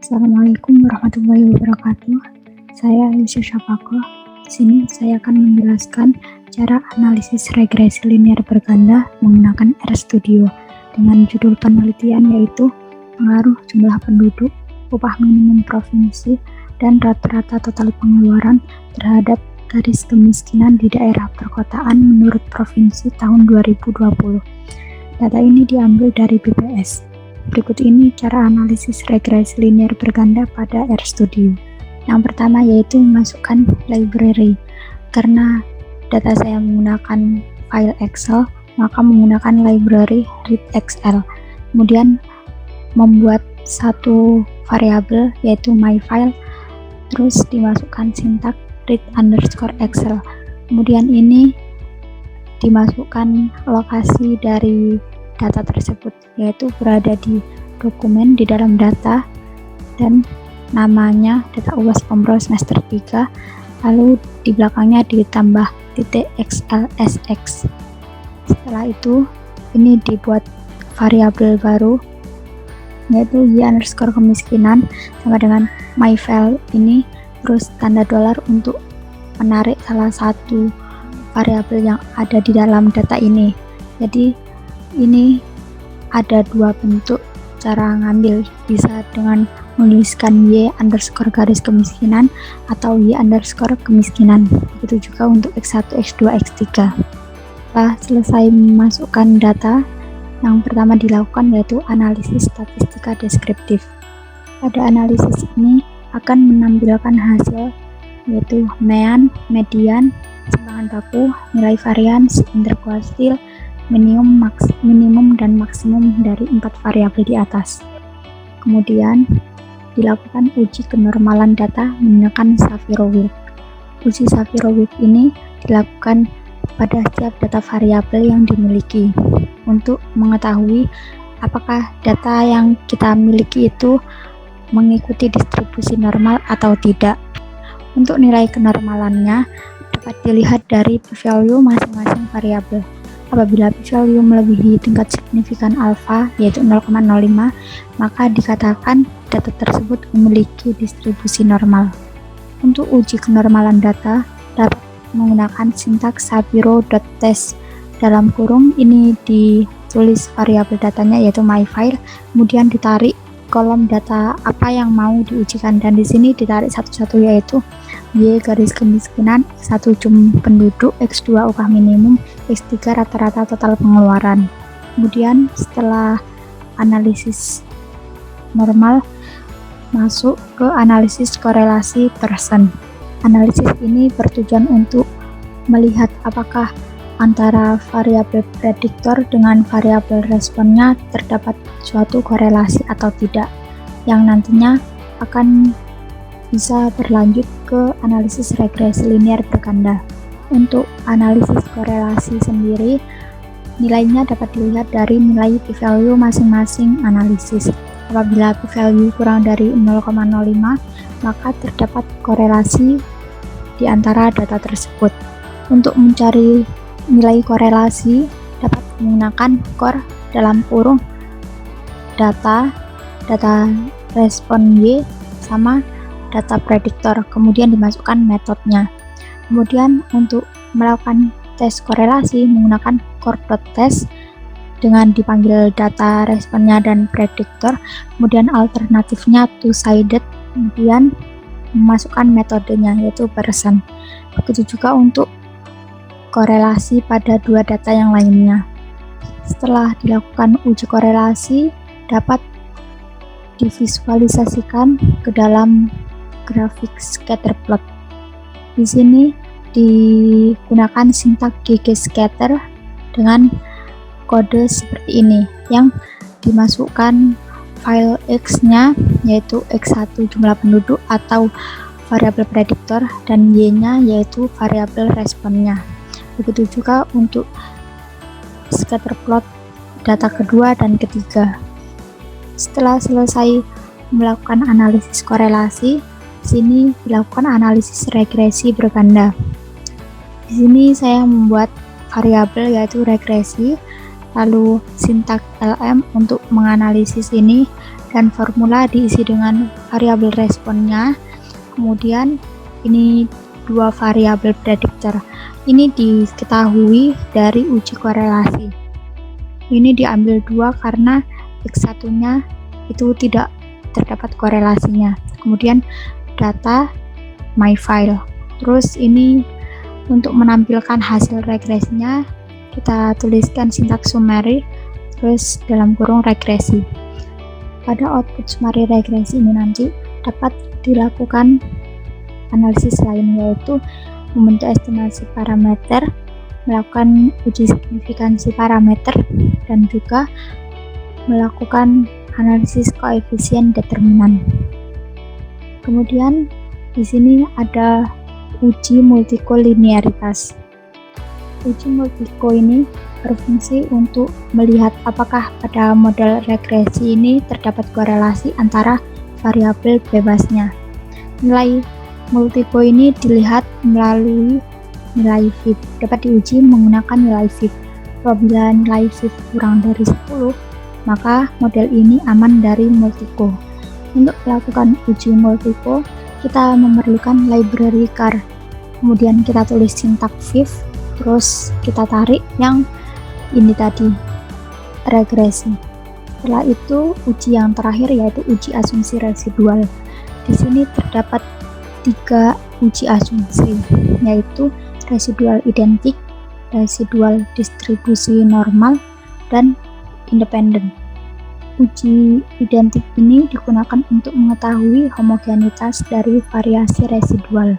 Assalamualaikum warahmatullahi wabarakatuh. Saya Yusuf Syafaqo. Di sini saya akan menjelaskan cara analisis regresi linear berganda menggunakan RStudio dengan judul penelitian yaitu pengaruh jumlah penduduk, upah minimum provinsi, dan rata-rata total pengeluaran terhadap garis kemiskinan di daerah perkotaan menurut provinsi tahun 2020. Data ini diambil dari BPS. Berikut ini cara analisis regresi linear berganda pada RStudio. Yang pertama yaitu memasukkan library. Karena data saya menggunakan file Excel, maka menggunakan library readXL. Kemudian membuat satu variabel yaitu myFile, terus dimasukkan sintak read_excel. Kemudian ini dimasukkan lokasi dari data tersebut, yaitu berada di dokumen di dalam data dan namanya data UAS Pemro semester 3, lalu di belakangnya ditambah .xlsx. Setelah itu ini dibuat variabel baru yaitu y_kemiskinan sama dengan myFile ini, terus tanda dolar untuk menarik salah satu variabel yang ada di dalam data ini. Jadi ini ada dua bentuk cara ngambil, bisa dengan menuliskan y_garis kemiskinan atau y_kemiskinan. Begitu juga untuk x1, x2, x3. Setelah selesai memasukkan data, yang pertama dilakukan yaitu analisis statistika deskriptif. Pada analisis ini akan menampilkan hasil yaitu mean, median, simpangan baku, nilai varians, interkuartil, minimum dan maksimum dari 4 variabel di atas. Kemudian dilakukan uji kenormalan data menggunakan Shapiro-Wilk. Uji Shapiro-Wilk ini dilakukan pada setiap data variabel yang dimiliki untuk mengetahui apakah data yang kita miliki itu mengikuti distribusi normal atau tidak. Untuk nilai kenormalannya dapat dilihat dari p-value masing-masing variabel. Apabila p-value melebihi tingkat signifikan alfa yaitu 0,05, maka dikatakan data tersebut memiliki distribusi normal. Untuk uji kenormalan data dapat menggunakan sintaks Shapiro.test. Dalam kurung ini ditulis variabel datanya yaitu myFile, kemudian ditarik kolom data apa yang mau diujikan, dan di sini ditarik satu-satu yaitu y_garis kemiskinan, x1 jumlah penduduk, x2 upah minimum, x3 rata-rata total pengeluaran. Kemudian setelah analisis normal masuk ke analisis korelasi persen. Analisis ini bertujuan untuk melihat apakah antara variabel prediktor dengan variabel responnya terdapat suatu korelasi atau tidak, yang nantinya akan bisa berlanjut ke analisis regresi linear berganda. Untuk analisis korelasi sendiri, nilainya dapat dilihat dari nilai p-value masing-masing analisis. Apabila p-value kurang dari 0,05, maka terdapat korelasi di antara data tersebut. Untuk mencari nilai korelasi dapat menggunakan core dalam kurung data respon Y sama data prediktor, kemudian dimasukkan metodenya. Kemudian untuk melakukan tes korelasi menggunakan core.test dengan dipanggil data responnya dan prediktor, kemudian alternatifnya two-sided, kemudian memasukkan metodenya yaitu persen. Begitu juga untuk korelasi pada dua data yang lainnya. Setelah dilakukan uji korelasi dapat divisualisasikan ke dalam grafik scatter plot. Di sini digunakan sintak ggScatter dengan kode seperti ini, yang dimasukkan file x-nya yaitu x1 jumlah penduduk atau variabel prediktor dan y-nya yaitu variabel responnya. Begitu juga untuk scatter plot data kedua dan ketiga. Setelah selesai melakukan analisis korelasi, di sini dilakukan analisis regresi berganda. Di sini saya membuat variabel yaitu regresi, lalu sintak lm untuk menganalisis ini, dan formula diisi dengan variabel responnya. Kemudian ini dua variabel prediktor. Ini diketahui dari uji korelasi. Ini diambil 2 karena X1-nya itu tidak terdapat korelasinya. Kemudian data my file. Terus ini untuk menampilkan hasil regresinya kita tuliskan sintaks summary terus dalam kurung regresi. Pada output summary regresi ini nanti dapat dilakukan analisis lain, yaitu membentuk estimasi parameter, melakukan uji signifikansi parameter, dan juga melakukan analisis koefisien determinan. Kemudian di sini ada uji multikolinearitas. Uji multiko ini berfungsi untuk melihat apakah pada model regresi ini terdapat korelasi antara variabel bebasnya. Nilai multiko ini dilihat melalui nilai FIB. Dapat diuji menggunakan nilai FIB. Apabila nilai FIB kurang dari 10, maka model ini aman dari multiko. Untuk melakukan uji multiko, kita memerlukan library car. Kemudian kita tulis sintaks FIB, terus kita tarik yang ini tadi, regresi. Setelah itu uji yang terakhir yaitu uji asumsi residual. Di sini terdapat 3 uji asumsi, yaitu residual identik, residual distribusi normal, dan independen. Uji identik ini digunakan untuk mengetahui homogenitas dari variasi residual.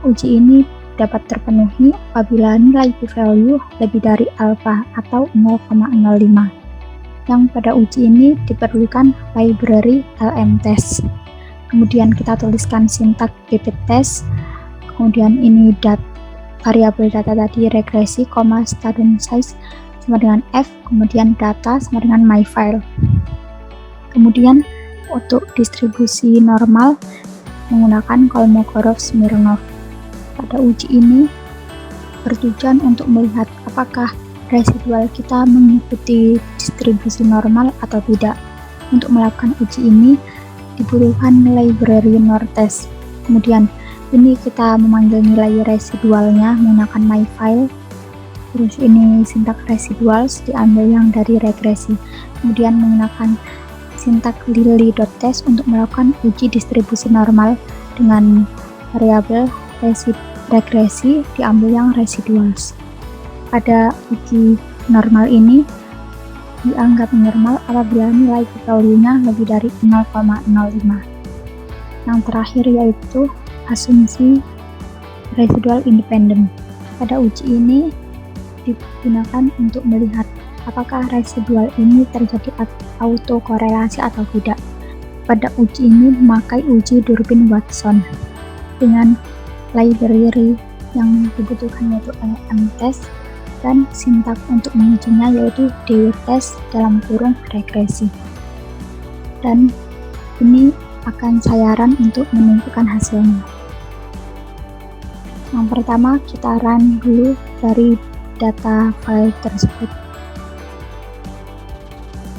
Uji ini dapat terpenuhi apabila nilai p-value lebih dari alfa atau 0,05. Yang pada uji ini diperlukan library lmtest. Kemudian kita tuliskan sintaks bptest. Kemudian ini variabel data tadi regresi, student size sama dengan f, kemudian data sama dengan my file. Kemudian untuk distribusi normal menggunakan Kolmogorov-Smirnov. Pada uji ini bertujuan untuk melihat apakah residual kita mengikuti distribusi normal atau tidak. Untuk melakukan uji ini dibutuhkan library nortest. Kemudian ini kita memanggil nilai residualnya menggunakan my file. Terus ini sintaks residuals diambil yang dari regresi. Kemudian menggunakan sintaks lily.test untuk melakukan uji distribusi normal dengan variabel regresi diambil yang residuals. Pada uji normal ini dianggap normal apabila nilai p-value-nya lebih dari 0,05. Yang terakhir yaitu asumsi residual independen. Pada uji ini digunakan untuk melihat apakah residual ini terjadi autokorelasi atau tidak. Pada uji ini memakai uji Durbin-Watson dengan library yang dibutuhkan yaitu lmtest dan sintaks untuk mengujinya yaitu dwtest dalam kurung regresi. Dan ini akan saya run untuk menentukan hasilnya. Yang pertama kita run dulu dari data file tersebut.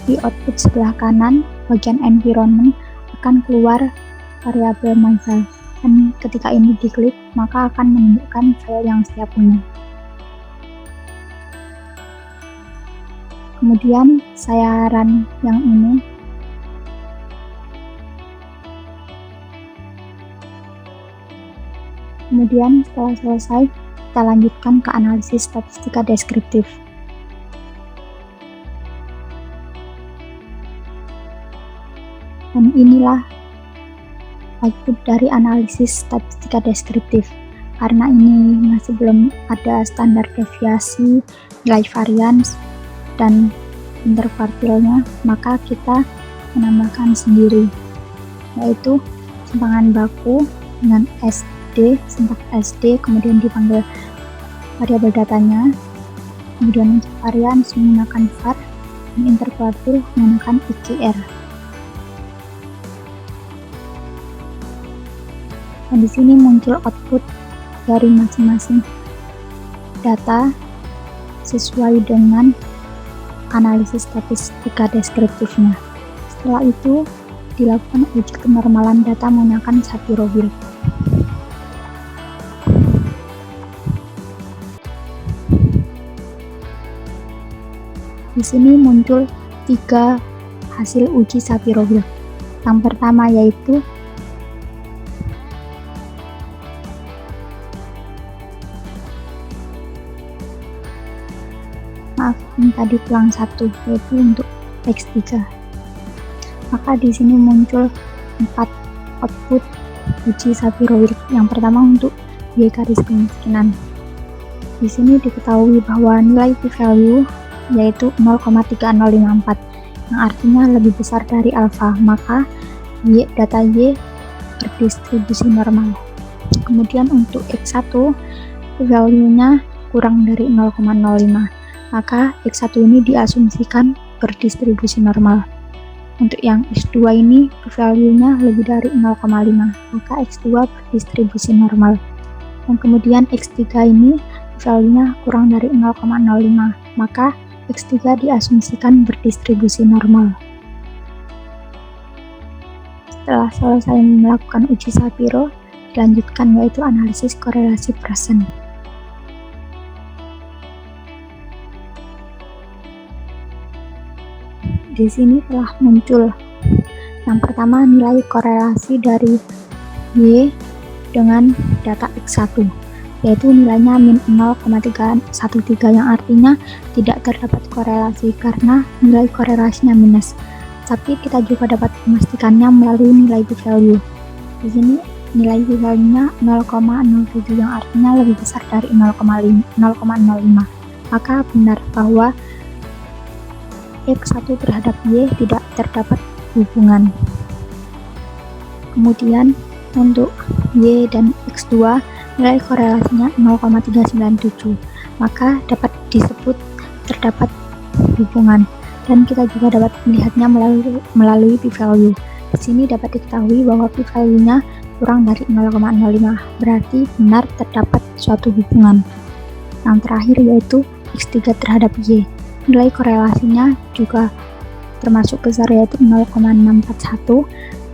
Di output sebelah kanan bagian environment akan keluar variabel my file. Dan ketika ini diklik, maka akan menunjukkan file yang saya punya. Kemudian saya run yang ini. Kemudian setelah selesai, kita lanjutkan ke analisis statistika deskriptif. Dan inilah output dari analisis statistika deskriptif. Karena ini masih belum ada standar deviasi, nilai varians, dan interkuartilnya, maka kita menambahkan sendiri, yaitu simpangan baku dengan SD, sintaks SD, kemudian dipanggil variabel datanya, kemudian untuk varians menggunakan var, dan interkuartil menggunakan IQR. Dan di sini muncul output dari masing-masing data sesuai dengan analisis statistika deskriptifnya. Setelah itu dilakukan uji kenormalan data menggunakan Shapiro-Wilk. Di sini muncul 3 hasil uji Shapiro-Wilk. Yang pertama yaitu ini tadi pelang 1, yaitu untuk X3. Maka di sini muncul 4 output uji Shapiro-Wilk. Yang pertama untuk Y garis kemiskinan. Di sini diketahui bahwa nilai p-value yaitu 0,3054 yang artinya lebih besar dari alfa, maka data Y berdistribusi normal. Kemudian untuk X1 p-value-nya kurang dari 0,05, maka X1 ini diasumsikan berdistribusi normal. Untuk yang X2 ini p-value-nya lebih dari 0,5, maka X2 berdistribusi normal. Dan kemudian X3 ini p-value-nya kurang dari 0,05, maka X3 diasumsikan berdistribusi normal. Setelah selesai melakukan uji Shapiro, dilanjutkan yaitu analisis korelasi persen. Di sini telah muncul yang pertama nilai korelasi dari Y dengan data X1, yaitu nilainya min 0,313 yang artinya tidak terdapat korelasi karena nilai korelasinya minus. Tapi kita juga dapat memastikannya melalui nilai p-value. Di sini nilai p-value-nya 0,07 yang artinya lebih besar dari 0,05. Maka benar bahwa X1 terhadap Y tidak terdapat hubungan. Kemudian untuk Y dan X2 nilai korelasinya 0,397, maka dapat disebut terdapat hubungan, dan kita juga dapat melihatnya melalui p-value. Di sini dapat diketahui bahwa p-value-nya kurang dari 0,05, berarti benar terdapat suatu hubungan. Yang terakhir yaitu X3 terhadap Y. Nilai korelasinya juga termasuk besar yaitu 0,641,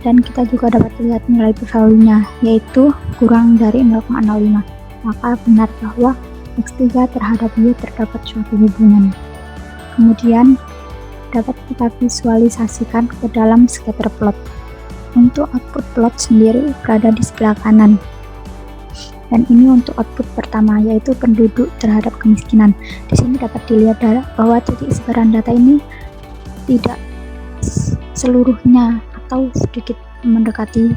dan kita juga dapat lihat nilai p-value-nya yaitu kurang dari 0,05. Maka benar bahwa X3 terhadap Y terdapat suatu hubungan. Kemudian dapat kita visualisasikan ke dalam scatter plot. Untuk output plot sendiri berada di sebelah kanan. Dan ini untuk output pertama yaitu penduduk terhadap kemiskinan. Di sini dapat dilihat bahwa titik sebaran data ini tidak seluruhnya atau sedikit mendekati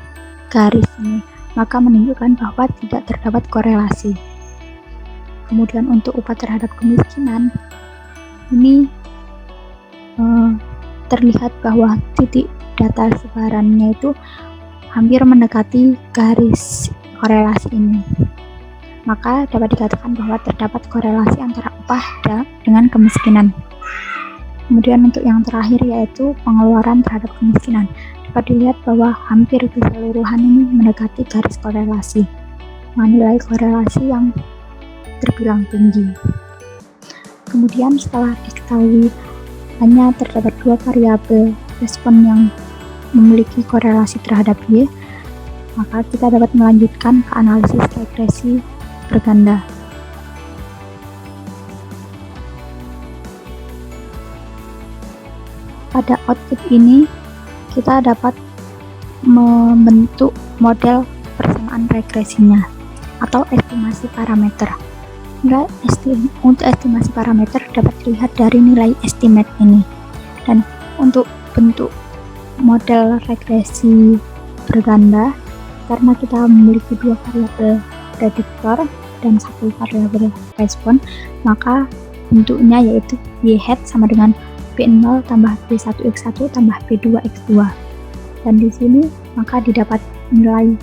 garis ini, maka menunjukkan bahwa tidak terdapat korelasi. Kemudian untuk upah terhadap kemiskinan ini terlihat bahwa titik data sebarannya itu hampir mendekati garis korelasi ini, maka dapat dikatakan bahwa terdapat korelasi antara upah dengan kemiskinan. Kemudian untuk yang terakhir yaitu pengeluaran terhadap kemiskinan, dapat dilihat bahwa hampir keseluruhan ini mendekati garis korelasi, nilai korelasi yang terbilang tinggi. Kemudian setelah diketahui hanya terdapat 2 variabel respon yang memiliki korelasi terhadap Y, maka kita dapat melanjutkan ke analisis regresi berganda. Pada output ini kita dapat membentuk model persamaan regresinya atau estimasi parameter. Untuk estimasi parameter dapat dilihat dari nilai estimate ini. Dan untuk bentuk model regresi berganda, karena kita memiliki 2 variabel prediktor dan 1 variabel respon, maka bentuknya yaitu Y hat sama dengan P0 tambah P1X1 tambah P2X2. Dan di sini maka didapat nilai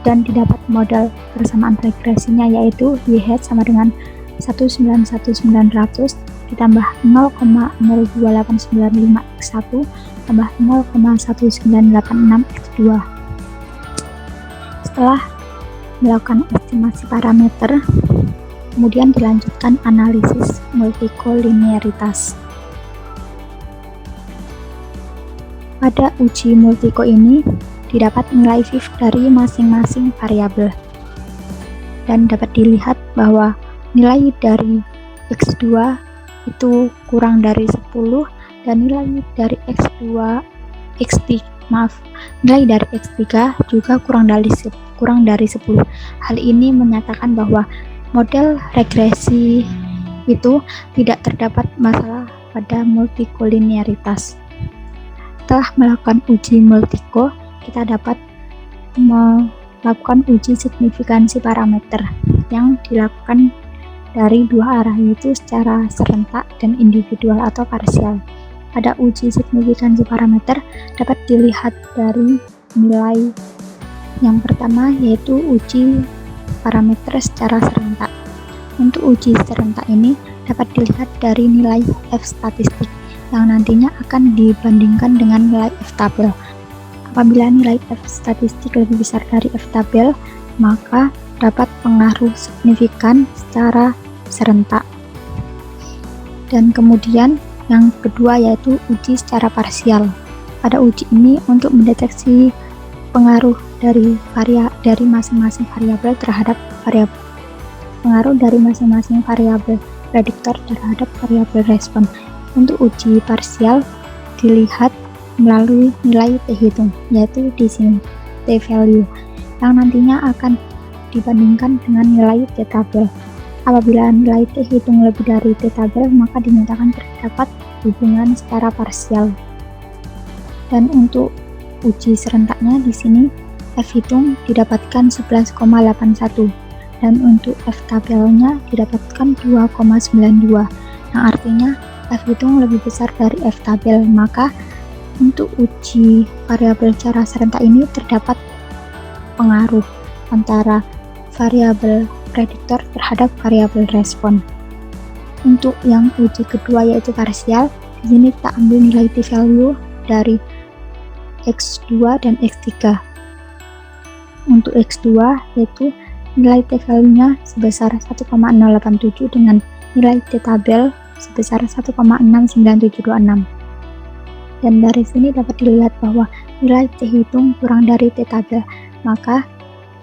dan didapat model persamaan regresinya yaitu Y hat sama dengan 191.900 ditambah 0,02895X1 tambah 0,1986X2. Setelah melakukan estimasi parameter, kemudian dilanjutkan analisis multikolinearitas. Pada uji multiko ini didapat nilai VIF dari masing-masing variabel dan dapat dilihat bahwa nilai dari X2 itu kurang dari 10 dan nilai dari nilai dari X3 juga kurang dari 10. Hal ini menyatakan bahwa model regresi itu tidak terdapat masalah pada multikolinearitas. Setelah melakukan uji multiko, kita dapat melakukan uji signifikansi parameter yang dilakukan dari dua arah, yaitu secara serentak dan individual atau parsial. Pada uji signifikansi parameter dapat dilihat dari nilai yang pertama, yaitu uji parameter secara serentak. Untuk uji serentak ini dapat dilihat dari nilai F statistik yang nantinya akan dibandingkan dengan nilai F tabel. Apabila nilai F statistik lebih besar dari F tabel, maka dapat pengaruh signifikan secara serentak. Dan kemudian yang kedua yaitu uji secara parsial. Pada uji ini untuk mendeteksi pengaruh dari masing-masing variabel terhadap prediktor terhadap variabel respon. Untuk uji parsial dilihat melalui nilai T hitung, yaitu di sini T value, yang nantinya akan dibandingkan dengan nilai T tabel. Apabila nilai T hitung lebih dari T tabel, maka dinyatakan terdapat hubungan secara parsial. Dan untuk uji serentaknya di sini F hitung didapatkan 11,81 dan untuk F tabelnya didapatkan 2,92. Yang artinya F hitung lebih besar dari F tabel, maka untuk uji variabel secara serentak ini terdapat pengaruh antara variabel prediktor terhadap variabel respon. Untuk yang uji kedua yaitu parsial, di sini kita ambil nilai T value dari X2 dan X3. Untuk X2 yaitu nilai T value-nya sebesar 1,087 dengan nilai T tabel sebesar 1,69726. Dan dari sini dapat dilihat bahwa nilai T hitung kurang dari T tabel, maka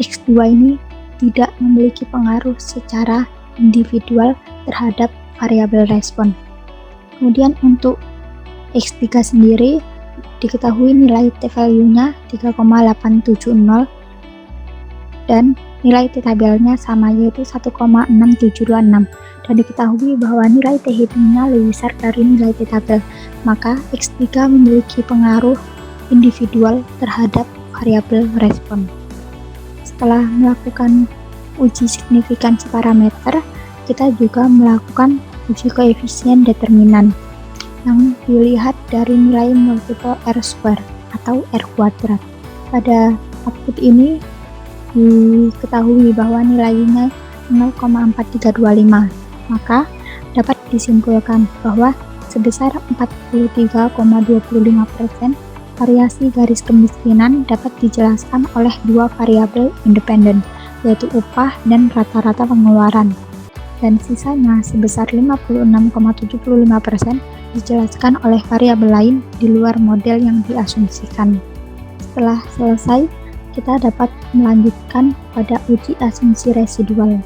X2 ini tidak memiliki pengaruh secara individual terhadap variabel respon. Kemudian untuk X3 sendiri diketahui nilai T value-nya 3,870 dan nilai T tabelnya sama, yaitu 1,6726, dan diketahui bahwa nilai T hitungnya lebih besar dari nilai T tabel, maka X3 memiliki pengaruh individual terhadap variabel respon. Setelah melakukan uji signifikansi parameter, kita juga melakukan uji koefisien determinan yang dilihat dari nilai multiple R square atau R kuadrat. Pada output ini diketahui bahwa nilainya 0,4325, maka dapat disimpulkan bahwa sebesar 43,25% variasi garis kemiskinan dapat dijelaskan oleh dua variabel independen, yaitu upah dan rata-rata pengeluaran, dan sisanya sebesar 56,75% dijelaskan oleh variabel lain di luar model yang diasumsikan. Setelah selesai, kita dapat melanjutkan pada uji asumsi residual.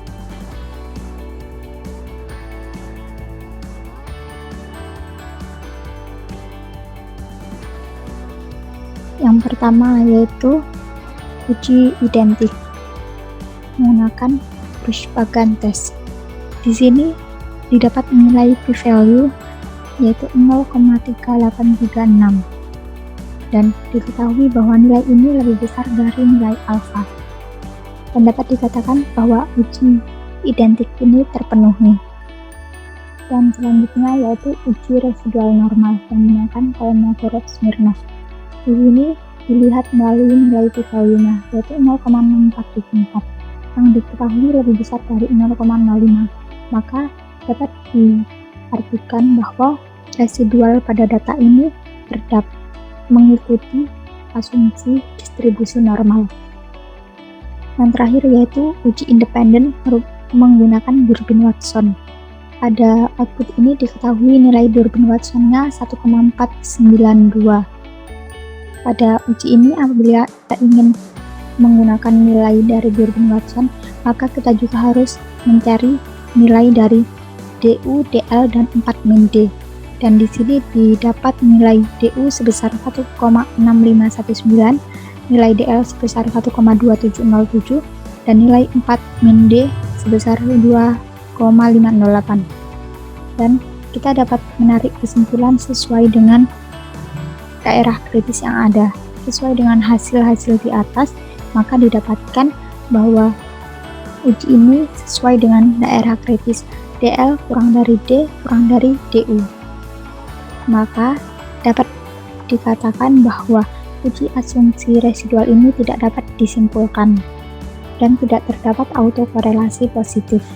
Yang pertama yaitu uji identik menggunakan Bush-Pagan test. Di sini didapat nilai p-value yaitu 0,3836 dan diketahui bahwa nilai ini lebih besar dari nilai alfa. Dan dapat dikatakan bahwa uji identik ini terpenuhi. Dan selanjutnya yaitu uji residual normal yang menggunakan Kolmogorov-Smirnov. Di sini dilihat melalui nilai p-value-nya yaitu 0,6474 yang diketahui lebih besar dari 0,05. Maka dapat diartikan bahwa residual pada data ini terdapat mengikuti asumsi distribusi normal. Yang terakhir yaitu uji independen menggunakan Durbin-Watson. Pada output ini diketahui nilai Durbin-Watson-nya 1,492 Pada uji ini, apabila kita ingin menggunakan nilai dari Bjorgen Watson, maka kita juga harus mencari nilai dari DU, DL, dan 4 min D. Dan di sini didapat nilai DU sebesar 1,6519, nilai DL sebesar 1,2707, dan nilai 4 min D sebesar 2,508. Dan kita dapat menarik kesimpulan sesuai dengan daerah kritis yang ada. Sesuai dengan hasil-hasil di atas, maka didapatkan bahwa uji ini sesuai dengan daerah kritis DL kurang dari D kurang dari DU. Maka dapat dikatakan bahwa uji asumsi residual ini tidak dapat disimpulkan dan tidak terdapat autokorelasi positif.